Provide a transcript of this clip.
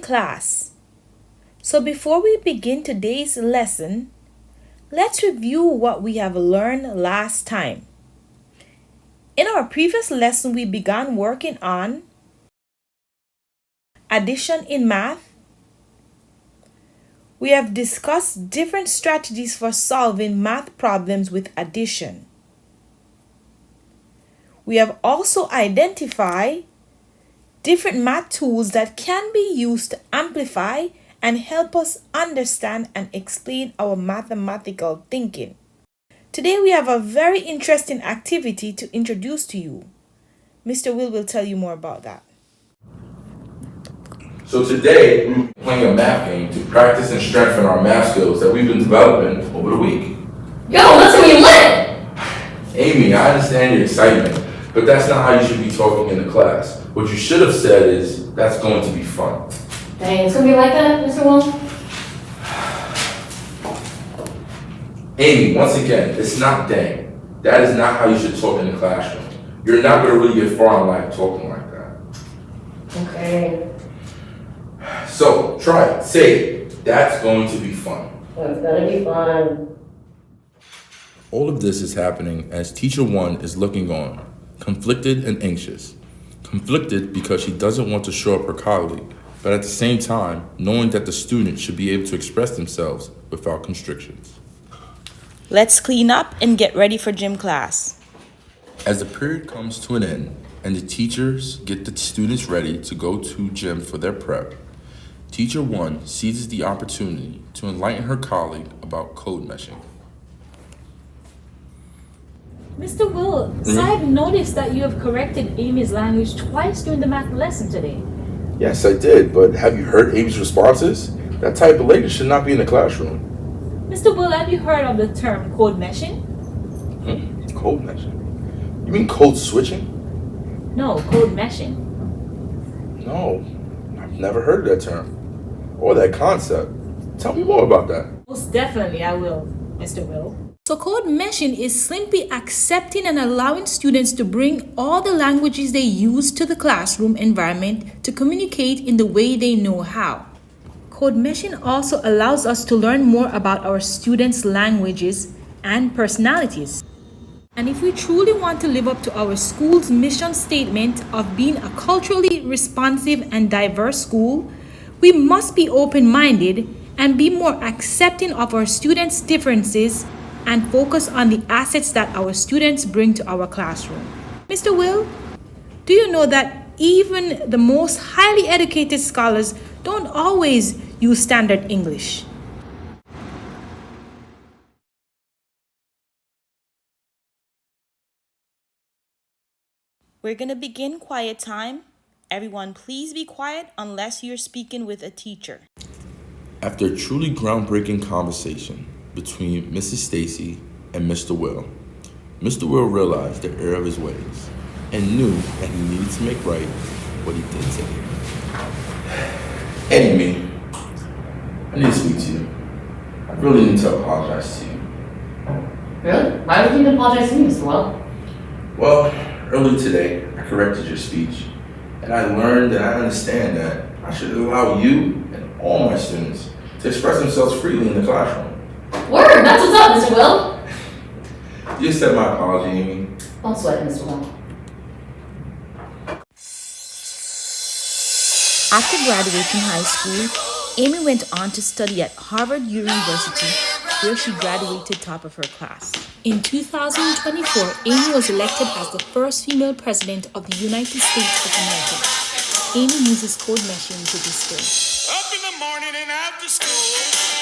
class. So before we begin today's lesson, let's review what we have learned last time. In our previous lesson, we began working on addition in math. We have discussed different strategies for solving math problems with addition. We have also identified different math tools that can be used to amplify and help us understand and explain our mathematical thinking. Today we have a very interesting activity to introduce to you. Mr. Will tell you more about that. So today we're playing a math game to practice and strengthen our math skills that we've been developing over the week. Yo, let's get lit! Amy, I understand your excitement, but that's not how you should be talking in the class. What you should have said is, that's going to be fun. Dang, it's gonna be like that, Mr. Wong? Amy, once again, it's not dang. That is not how you should talk in the classroom. You're not going to really get far in life talking like that. Okay. So, try it. Say it. That's going to be fun. It's gonna be fun. All of this is happening as teacher one is looking on, conflicted and anxious. Conflicted because she doesn't want to show up her colleague, but at the same time, knowing that the student should be able to express themselves without constrictions. Let's clean up and get ready for gym class. As the period comes to an end and the teachers get the students ready to go to gym for their prep, teacher one seizes the opportunity to enlighten her colleague about code meshing. Mr. Will, I've noticed that you have corrected Amy's language twice during the math lesson today. Yes, I did, but have you heard Amy's responses? That type of lady should not be in the classroom. Mr. Will, have you heard of the term code meshing? Code meshing? You mean code switching? No, code meshing. No, I've never heard of that term or that concept. Tell me more about that. Most definitely I will, Mr. Will. So code meshing is simply accepting and allowing students to bring all the languages they use to the classroom environment to communicate in the way they know how. Code meshing also allows us to learn more about our students' languages and personalities. And if we truly want to live up to our school's mission statement of being a culturally responsive and diverse school, we must be open-minded and be more accepting of our students' differences and focus on the assets that our students bring to our classroom. Mr. Will, do you know that even the most highly educated scholars don't always use standard English? We're gonna begin quiet time. Everyone, please be quiet unless you're speaking with a teacher. After a truly groundbreaking conversation between Mrs. Stacy and Mr. Will realized the error of his ways and knew that he needed to make right what he did today. Amy, I need to speak to you. I really need to apologize to you. Really? Why would you even apologize to me, Mr. Will? Well, earlier today, I corrected your speech, and I learned and I understand that I should allow you and all my students to express themselves freely in the classroom. Word! That's what's up, Mr. Will! You accept my apology, Amy? Don't sweat it, Mr. Will. After graduating high school, Amy went on to study at Harvard University, where she graduated top of her class. In 2024, Amy was elected as the first female president of the United States of America. Amy uses code meshing to this day. Up in the morning and after school.